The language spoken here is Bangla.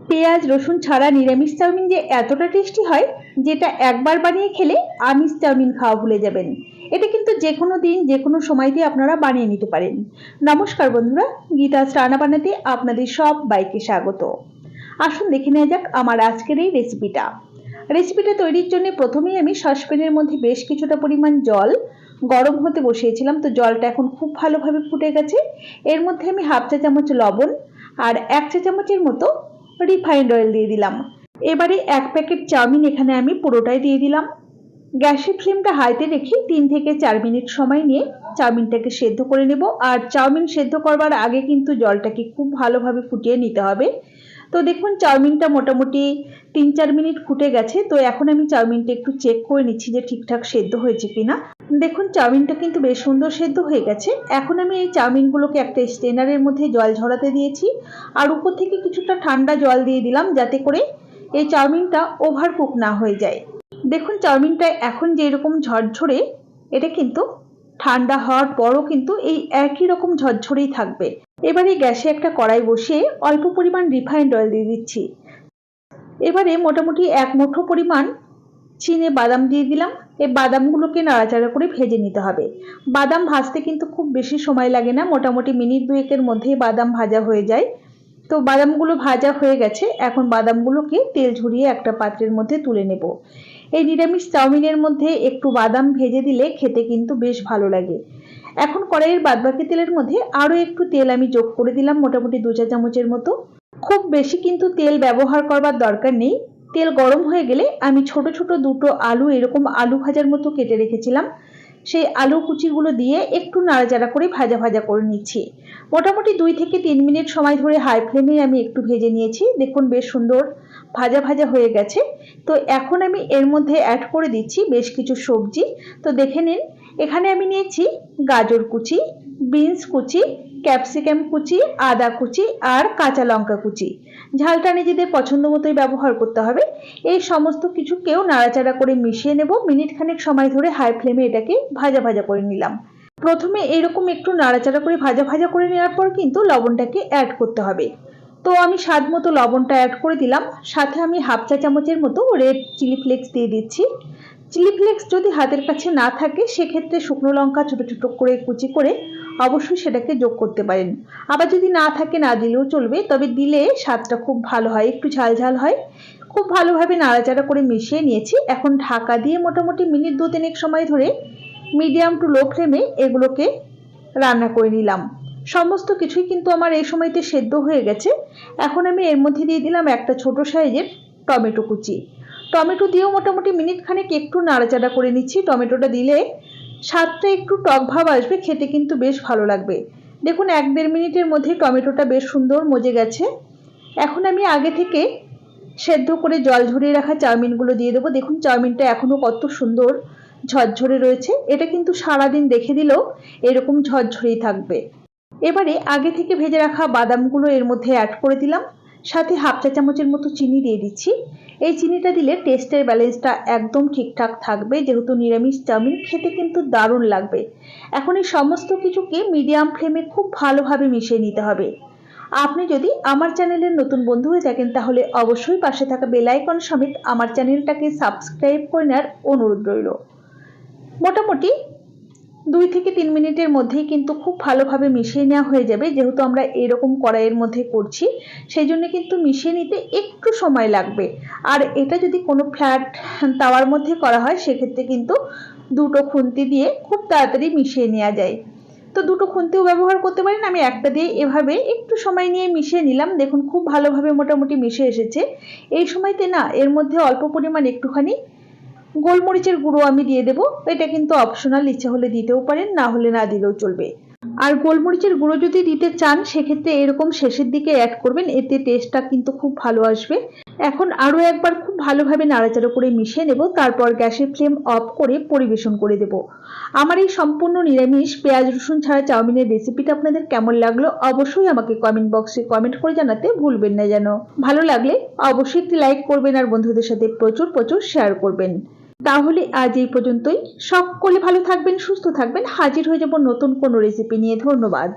পেঁয়াজ রসুন ছাড়া নিরামিষ চাউমিন যে এতটা টেস্টি হয়, যেটা একবার বানিয়ে খেলে আমিষ চাউমিন খাওয়া ভুলে যাবেন। এটা কিন্তু যে কোনো দিন যে কোনো সময়তে আপনারা বানিয়ে নিতে পারেন। নমস্কার বন্ধুরা, গীতাস রান্না বানাতে আপনাদের সবাইকে স্বাগত। আসুন দেখে নেওয়া যাক আমার আজকের এই রেসিপিটা তৈরির জন্য প্রথমেই আমি সসপ্যানের মধ্যে বেশ কিছুটা পরিমাণ জল গরম হতে বসিয়েছিলাম। তো জলটা এখন খুব ভালোভাবে ফুটে গেছে। এর মধ্যে আমি হাফ চা চামচ লবণ আর 1 চা চামচের মতো রিফাইন্ড অয়েল দিয়ে দিলাম। এবারে 1 প্যাকেট চাউমিন এখানে আমি পুরোটাই দিয়ে দিলাম। গ্যাসের ফ্লেমটা হাইতে রেখে 3 থেকে 4 মিনিট সময় নিয়ে চাউমিনটাকে সেদ্ধ করে নেব। আর চাউমিন সেদ্ধ করবার আগে কিন্তু জলটাকে খুব ভালোভাবে ফুটিয়ে নিতে হবে। তো দেখুন চাউমিনটা মোটামুটি 3-4 মিনিট ফুটে গেছে। তো এখন আমি চাউমিনটা একটু চেক করে নিচ্ছি যে ঠিকঠাক সেদ্ধ হয়েছে কিনা। দেখুন চাউমিনটা কিন্তু বেশ সুন্দর সেদ্ধ হয়ে গেছে। এখন আমি এই চাউমিনগুলোকে একটা স্ট্রেনারের মধ্যে জল ঝরাতে দিয়েছি আর উপর থেকে কিছুটা ঠান্ডা জল দিয়ে দিলাম, যাতে করে এই চাউমিনটা ওভারকুক না হয়ে যায়। দেখুন চাউমিনটা এখন যে এরকম ঝরঝরে, এটা কিন্তু ঠান্ডা হওয়ার পরও কিন্তু এই একই রকম ঝরঝরেই থাকবে। এবারে গ্যাসে একটা কড়াই বসিয়ে অল্প পরিমাণ রিফাইন্ড অয়েল দিয়ে দিচ্ছি। এবারে মোটামুটি 1 মুঠো পরিমাণ চিনে বাদাম দিয়ে দিলাম। এই বাদামগুলোকে নাড়াচাড়া করে ভেজে নিতে হবে। বাদাম ভাজতে কিন্তু খুব বেশি সময় লাগে না, মোটামুটি মিনিট 2-এর মধ্যেই বাদাম ভাজা হয়ে যায়। তো বাদামগুলো ভাজা হয়ে গেছে। এখন বাদামগুলোকে তেল ঝরিয়ে একটা পাত্রের মধ্যে তুলে নেব। এই নিরামিষ চাউমিনের মধ্যে একটু বাদাম ভেজে দিলে খেতে কিন্তু বেশ ভালো লাগে। এখন কড়াইয়ের বাদবাকি তেলের মধ্যে আরও একটু তেল আমি যোগ করে দিলাম, মোটামুটি 2 চা চামচের মতো। খুব বেশি কিন্তু তেল ব্যবহার করবার দরকার নেই। তেল গরম হয়ে গেলে আমি ছোট ছোট দুটো আলু এরকম আলু ভাজার মতো কেটে রেখেছিলাম, সেই আলু কুচিগুলো দিয়ে একটু নাড়াচাড়া করে ভাজা ভাজা করে নিচ্ছি। মোটামুটি 2 থেকে 3 মিনিট সময় ধরে হাই ফ্লেমে আমি একটু ভেজে নিয়েছি। দেখুন বেশ সুন্দর ভাজা ভাজা হয়ে গেছে। তো এখন আমি এর মধ্যে অ্যাড করে দিচ্ছি বেশ কিছু সবজি। তো দেখে নিন, এখানে আমি নিয়েছি গাজর কুচি, বিনস কুচি, ক্যাপসিকাম কুচি, আদা কুচি আর কাঁচা লঙ্কা কুচি। ঝালটা নিজেদের পছন্দ মতোই ব্যবহার করতে হবে। এই সমস্ত কিছুকেও নাড়াচাড়া করে মিশিয়ে নেব। মিনিট খানেক সময় ধরে হাই ফ্লেমে এটাকে ভাজা ভাজা করে নিলাম। প্রথমে এরকম একটু নাড়াচাড়া করে ভাজা ভাজা করে নেওয়ার পর কিন্তু লবণটাকে অ্যাড করতে হবে। তো আমি স্বাদ মতো লবণটা অ্যাড করে দিলাম। সাথে আমি হাফ চা চামচের মতো রেড চিলি ফ্লেক্স দিয়ে দিচ্ছি। চিলি ফ্লেক্স যদি হাতের কাছে না থাকে, সেক্ষেত্রে শুকনো লঙ্কা ছোট ছোট করে কুচি করে অবশ্যই সেটাকে যোগ করতে পারেন। আবার যদি না থাকে না দিলেও চলবে, তবে দিলে স্বাদটা খুব ভালো হয়, একটু ঝাল ঝাল হয়। খুব ভালোভাবে নাড়াচাড়া করে মিশিয়ে নিয়েছি। এখন ঢাকা দিয়ে মোটামুটি মিনিট 2-3 সময় ধরে মিডিয়াম টু লো ফ্লেমে এগুলোকে রান্না করে নিলাম। সমস্ত কিছুই কিন্তু আমার এই সময়তে সেদ্ধ হয়ে গেছে। এখন আমি এর মধ্যে দিয়ে দিলাম একটা ছোট সাইজের টমেটো কুচি। টমেটো দিয়েও মোটামুটি মিনিট খানেক একটু নাড়াচাড়া করে নিচ্ছি। টমেটোটা দিলে স্বাদটা একটু টক ভাব আসবে, খেতে কিন্তু বেশ ভালো লাগবে। দেখুন 1-1.5 মিনিটের মধ্যে টমেটোটা বেশ সুন্দর মজে গেছে। এখন আমি আগে থেকে সেদ্ধ করে জল ঝরিয়ে রাখা চাউমিনগুলো দিয়ে দেবো। দেখুন চাউমিনটা এখনো কত সুন্দর ঝরঝরে রয়েছে। এটা কিন্তু সারাদিন রেখে দিলেও এরকম ঝরঝরেই থাকবে। এবারে আগে থেকে ভেজে রাখা বাদামগুলো এর মধ্যে অ্যাড করে দিলাম। সাথে হাফ চা চামচের মতো চিনি দিয়ে দিচ্ছি। এই চিনিটা দিলে টেস্টের ব্যালেন্সটা একদম ঠিকঠাক থাকবে, যেহেতু নিরামিষ চাউমিন খেতে কিন্তু দারুণ লাগবে। এখন এই সমস্ত কিছুকে মিডিয়াম ফ্লেমে খুব ভালোভাবে মিশিয়ে নিতে হবে। আপনি যদি আমার চ্যানেলের নতুন বন্ধু হয়ে থাকেন, তাহলে অবশ্যই পাশে থাকা বেল আইকন সমেত আমার চ্যানেলটাকে সাবস্ক্রাইব করে নেওয়ার অনুরোধ রইল। মোটামুটি 2 থেকে 3 মিনিটের মধ্যেই কিন্তু খুব ভালোভাবে মিশিয়ে নেওয়া হয়ে যাবে। যেহেতু আমরা এরকম কড়াইয়ের মধ্যে করছি, সেই জন্য কিন্তু মিশিয়ে নিতে একটু সময় লাগবে। আর এটা যদি কোনো ফ্ল্যাট তাওয়ার মধ্যে করা হয়, সেক্ষেত্রে কিন্তু দুটো খুন্তি দিয়ে খুব তাড়াতাড়ি মিশিয়ে নেওয়া যায়। তো দুটো খুন্তিও ব্যবহার করতে পারেন। আমি একটা দিয়ে এভাবে একটু সময় নিয়ে মিশিয়ে নিলাম। দেখুন খুব ভালোভাবে মোটামুটি মিশে এসেছে। এই সময়তে না এর মধ্যে অল্প পরিমাণ একটুখানি গোলমরিচের গুঁড়ো আমি দিয়ে দেবো। এটা কিন্তু অপশনাল, ইচ্ছে হলে দিতেও পারেন, না হলে না দিলেও চলবে। আর গোলমরিচের গুঁড়ো যদি দিতে চান, সেক্ষেত্রে এরকম শেষের দিকে অ্যাড করবেন, এতে টেস্টটা কিন্তু খুব ভালো আসবে। এখন আরও একবার খুব ভালোভাবে নাড়াচাড়া করে মিশিয়ে নেব। তারপর গ্যাসের ফ্লেম অফ করে পরিবেশন করে দেব। আমার এই সম্পূর্ণ নিরামিষ পেঁয়াজ রসুন ছাড়া চাউমিনের রেসিপিটা আপনাদের কেমন লাগলো অবশ্যই আমাকে কমেন্ট বক্সে কমেন্ট করে জানাতে ভুলবেন না যেন। ভালো লাগলে অবশ্যই একটি লাইক করবেন আর বন্ধুদের সাথে প্রচুর প্রচুর শেয়ার করবেন। তাহলে আজ এই পর্যন্তই। সকলে ভালো থাকবেন, সুস্থ থাকবেন। হাজির হয়ে যাব নতুন কোনো রেসিপি নিয়ে। ধন্যবাদ।